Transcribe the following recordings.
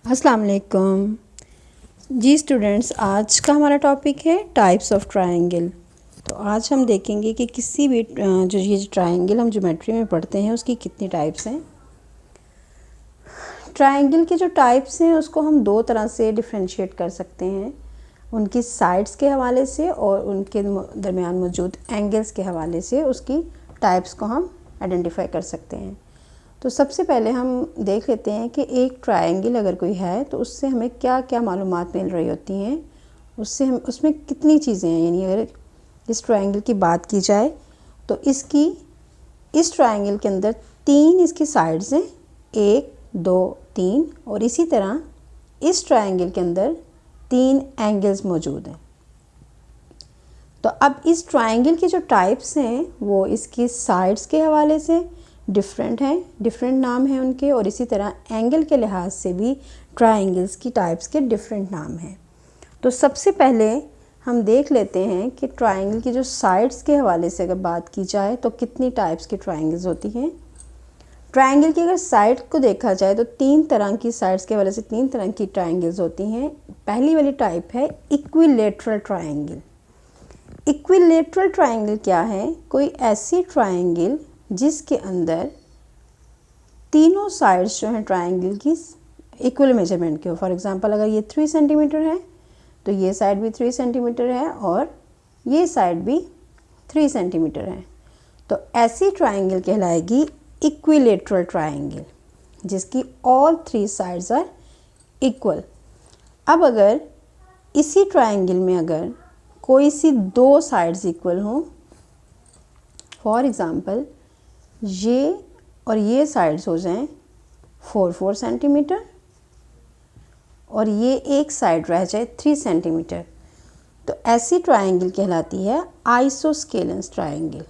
अस्सलाम वालेकुम जी स्टूडेंट्स। आज का हमारा टॉपिक है टाइप्स ऑफ ट्रायंगल। तो आज हम देखेंगे कि किसी भी जो ये ट्रायंगल हम ज्योमेट्री में पढ़ते हैं उसकी कितनी टाइप्स हैं। ट्रायंगल के जो टाइप्स हैं उसको हम दो तरह से डिफरेंशिएट कर सकते हैं, उनकी साइड्स के हवाले से और उनके दरमियान मौजूद एंगल्स के हवाले से उसकी टाइप्स को हम आइडेंटिफाई कर सकते हैं। तो सबसे पहले हम देख लेते हैं कि एक ट्रायंगल अगर कोई है तो उससे हमें क्या क्या मालूमात मिल रही होती हैं, उससे हम उसमें कितनी चीज़ें हैं। यानी अगर इस ट्रायंगल की बात की जाए तो इस ट्रायंगल के अंदर तीन इसकी साइड्स हैं, 1 2 3, और इसी तरह इस ट्रायंगल के अंदर तीन एंगल्स मौजूद हैं। तो अब इस ट्रायंगल की जो टाइप्स हैं वो इसकी साइड्स के हवाले से डिफरेंट हैं, डिफरेंट नाम हैं उनके, और इसी तरह एंगल के लिहाज से भी ट्रायंगल्स की टाइप्स के डिफरेंट नाम हैं। तो सबसे पहले हम देख लेते हैं कि ट्रायंगल की जो साइड्स के हवाले से अगर बात की जाए तो कितनी टाइप्स की ट्रायंगल्स होती हैं। ट्रायंगल की अगर साइड को देखा जाए तो तीन तरह की साइड्स के हवाले से तीन तरह की ट्रायंगल्स होती हैं। पहली वाली टाइप है इक्विलेटरल ट्रायंगल। इक्विलेटरल ट्रायंगल क्या है? कोई ऐसी ट्रायंगल जिसके अंदर तीनों साइड्स जो हैं ट्रायंगल की इक्वल मेजरमेंट के हो। फॉर एग्जांपल अगर ये 3 सेंटीमीटर है तो ये साइड भी 3 सेंटीमीटर है और ये साइड भी 3 सेंटीमीटर है। तो ऐसी ट्रायंगल कहलाएगी इक्विलेटरल ट्रायंगल, जिसकी ऑल 3 साइड्स आर इक्वल। अब अगर इसी ट्रायंगल में अगर कोई सी दो साइड्स इक्वल हों, फॉर एग्ज़ाम्पल ये और ये साइड्स हो जाएं 4 सेंटीमीटर और ये एक साइड रह जाए 3 सेंटीमीटर, तो ऐसी ट्रायंगल कहलाती है आइसोस्केलेंस ट्रायंगल।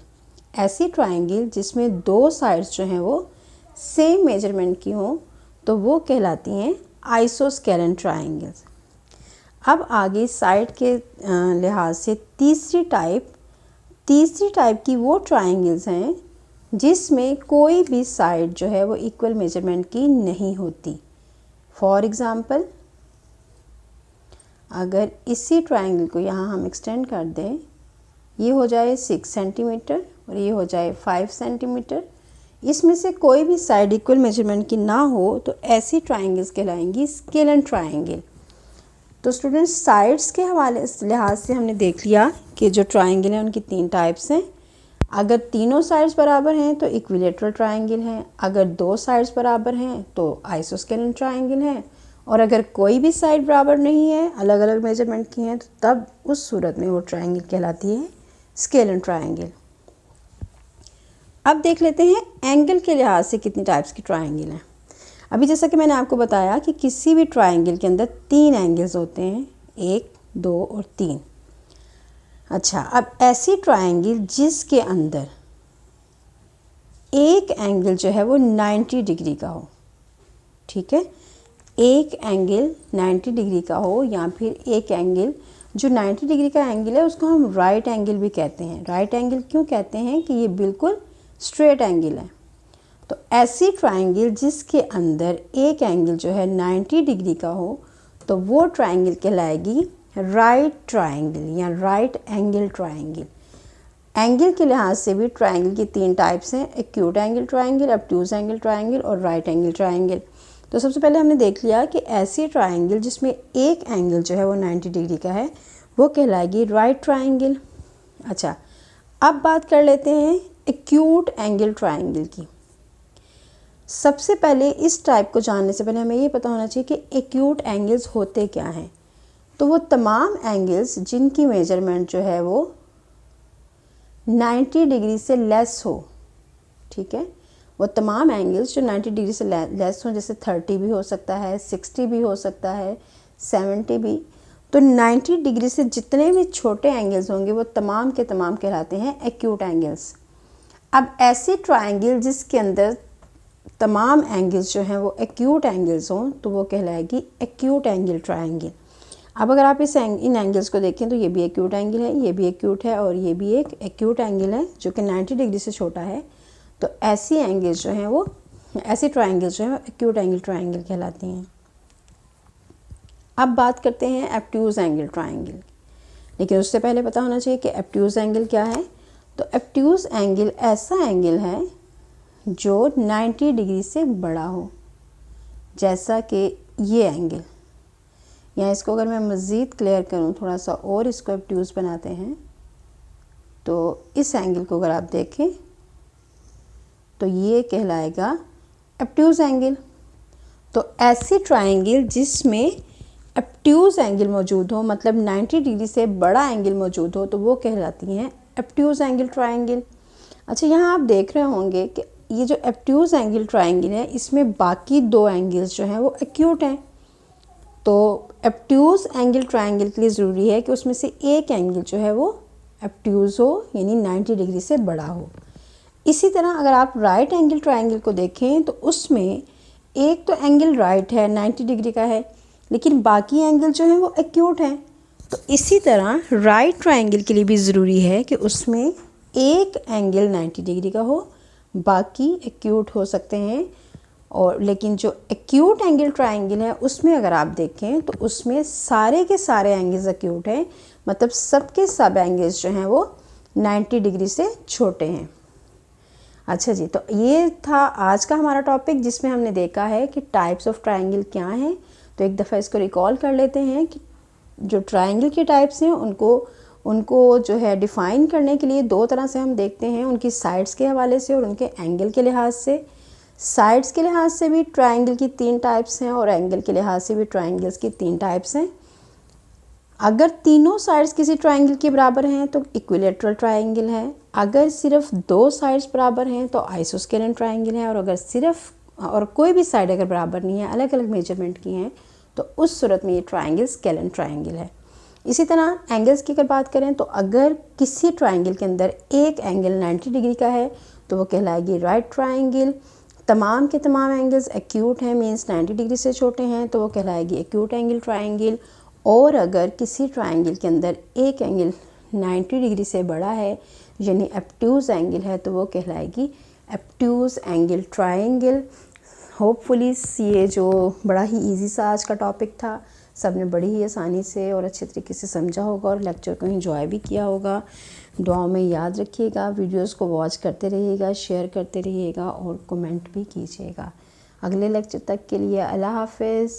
ऐसी ट्रायंगल जिसमें दो साइड्स जो हैं वो सेम मेजरमेंट की हों तो वो कहलाती हैं आइसोस्केलेंस ट्रायंगल्स। अब आगे साइड के लिहाज से तीसरी टाइप की वो ट्रायंगल्स हैं जिसमें कोई भी साइड जो है वो इक्वल मेजरमेंट की नहीं होती। फॉर एग्ज़ाम्पल अगर इसी ट्रायंगल को यहाँ हम एक्सटेंड कर दें, ये हो जाए 6 सेंटीमीटर और ये हो जाए 5 सेंटीमीटर, इसमें से कोई भी साइड इक्वल मेजरमेंट की ना हो तो ऐसी ट्रायंगल्स कहलाएंगी स्केलन ट्रायंगल। तो स्टूडेंट्स, साइड्स के हवाले से लिहाज से हमने देख लिया कि जो ट्रायंगल हैं उनकी तीन टाइप्स हैं। अगर तीनों साइड्स बराबर हैं तो इक्विलेटरल ट्रायंगल है, अगर दो साइड्स बराबर हैं तो आइसोस्केलेन ट्रायंगल है, और अगर कोई भी साइड बराबर नहीं है, अलग अलग मेजरमेंट की हैं, तो तब उस सूरत में वो ट्रायंगल कहलाती है स्केलेन ट्रायंगल। अब देख लेते हैं एंगल के लिहाज से कितनी टाइप्स की ट्रायंगल हैं। अभी जैसा कि मैंने आपको बताया कि किसी भी ट्रायंगल के अंदर तीन एंगल्स होते हैं, 1 2 और 3। अच्छा, अब ऐसी ट्रायंगल जिसके अंदर एक एंगल जो है वो 90 डिग्री का हो, ठीक है, एक एंगल 90 डिग्री का हो, या फिर एक एंगल जो 90 डिग्री का एंगल है उसको हम राइट एंगल भी कहते हैं। राइट एंगल क्यों कहते हैं? कि ये बिल्कुल स्ट्रेट एंगल है। तो ऐसी ट्रायंगल जिसके अंदर एक एंगल जो है 90 डिग्री का हो तो वो ट्रायंगल कहलाएगी राइट ट्रायंगल या राइट एंगल ट्रायंगल। एंगल के लिहाज से भी ट्रायंगल की तीन टाइप्स हैं, acute angle triangle, obtuse angle triangle और राइट एंगल ट्रायंगल। तो सबसे पहले हमने देख लिया कि ऐसी ट्रायंगल जिसमें एक एंगल जो है वो 90 डिग्री का है वो कहलाएगी राइट ट्रायंगल। अच्छा, अब बात कर लेते हैं एक्यूट एंगल ट्रायंगल की। सबसे पहले इस टाइप को जानने से पहले हमें ये पता होना चाहिए कि एक्यूट एंगल्स होते क्या हैं। तो वो तमाम एंगल्स जिनकी मेजरमेंट जो है वो 90 डिग्री से लेस हो, ठीक है, वो तमाम एंगल्स जो 90 डिग्री से लेस हो, जैसे 30 भी हो सकता है, 60 भी हो सकता है, 70 भी। तो 90 डिग्री से जितने भी छोटे एंगल्स होंगे वो तमाम के तमाम कहलाते हैं एक्यूट एंगल्स। अब ऐसी ट्रायंगल जिसके अंदर तमाम एंगल्स जो हैं वो एक्यूट एंगल्स हों तो वो कहलाएगी एक्यूट एंगल ट्रायंगल। अब अगर आप इन एंगल्स को देखें तो ये भी एक्यूट एंगल है, ये भी एक्यूट है और ये भी एक एक्यूट एंगल है जो कि 90 डिग्री से छोटा है। तो ऐसी एंगल्स जो हैं वो ऐसी ट्रायंगल्स जो हैं एक्यूट एंगल ट्रायंगल कहलाती हैं। अब बात करते हैं एब्ट्यूज़ एंगल ट्रायंगल, लेकिन उससे पहले पता होना चाहिए कि एब्ट्यूज़ एंगल क्या है। तो एब्ट्यूज़ एंगल ऐसा एंगल है जो 90 डिग्री से बड़ा हो, जैसा कि ये एंगल। या इसको अगर मैं मज़ीद क्लियर करूँ, थोड़ा सा और इसको एब्ट्यूज़ बनाते हैं, तो इस एंगल को अगर आप देखें तो ये कहलाएगा एब्ट्यूज़ एंगल। तो ऐसी ट्रायंगल जिसमें एब्ट्यूज़ एंगल मौजूद हो, मतलब 90 डिग्री से बड़ा एंगल मौजूद हो, तो वो कहलाती हैं एब्ट्यूज़ एंगल ट्रायंगल। अच्छा, यहाँ आप देख रहे होंगे कि ये जो एब्ट्यूज़ एंगल ट्रायंगल है, इसमें बाकी दो एंगल्स जो हैं वो एक्यूट हैं। तो एब्ट्यूज़ एंगल ट्रायंगल के लिए ज़रूरी है कि उसमें से एक एंगल जो है वो एब्ट्यूज़ हो, यानी 90 डिग्री से बड़ा हो। इसी तरह अगर आप राइट एंगल ट्रायंगल को देखें तो उसमें एक तो एंगल राइट है, 90 डिग्री का है, लेकिन बाकी एंगल जो है वो एक्यूट हैं। तो इसी तरह राइट ट्रायंगल के लिए भी ज़रूरी है कि उसमें एक एंगल 90 डिग्री का हो, बाकी एक्यूट हो सकते हैं। और लेकिन जो एक्यूट एंगल ट्रायंगल है उसमें अगर आप देखें तो उसमें सारे के सारे एंगल्स एक्यूट हैं, मतलब सबके सब एंगल्स जो हैं वो 90 डिग्री से छोटे हैं। अच्छा जी, तो ये था आज का हमारा टॉपिक, जिसमें हमने देखा है कि टाइप्स ऑफ ट्रायंगल क्या हैं। तो एक दफ़ा इसको रिकॉल कर लेते हैं कि जो ट्रायंगल के टाइप्स हैं उनको जो है डिफ़ाइन करने के लिए दो तरह से हम देखते हैं, उनकी साइड्स के हवाले से और उनके एंगल के लिहाज से। साइड्स के लिहाज से भी ट्रायंगल की 3 टाइप्स हैं और एंगल के लिहाज से भी ट्रायंगल्स की 3 टाइप्स हैं। अगर तीनों साइड्स किसी ट्रायंगल के बराबर हैं तो इक्विलेटरल ट्रायंगल है। अगर सिर्फ 2 साइड्स बराबर हैं तो आइसोस्केलेन ट्रायंगल है। और अगर कोई भी साइड अगर बराबर नहीं है, अलग अलग मेजरमेंट की हैं, तो उस सूरत में ये ट्रायंगल स्केलेन ट्रायंगल है। इसी तरह एंगल्स की अगर बात करें तो अगर किसी ट्रायंगल के अंदर एक एंगल 90 डिग्री का है तो वो कहलाएगी राइट ट्रायंगल। तमाम के तमाम एंगल्स एक्यूट हैं, मीन्स 90 डिग्री से छोटे हैं, तो वो कहलाएगी एक्यूट एंगल ट्रायंगल। और अगर किसी ट्रायंगल के अंदर एक एंगल 90 डिग्री से बड़ा है, यानी एब्ट्यूज़ एंगल है, तो वो कहलाएगी एब्ट्यूज़ एंगल ट्रायंगल। होपफुली ये जो बड़ा ही इजी सा आज का टॉपिक था, सबने बड़ी ही आसानी से और अच्छे तरीके से समझा होगा और लेक्चर को एंजॉय भी किया होगा। दुआओं में याद रखिएगा, वीडियोस को वॉच करते रहिएगा, शेयर करते रहिएगा और कमेंट भी कीजिएगा। अगले लेक्चर तक के लिए अल्लाह हाफ़िज़।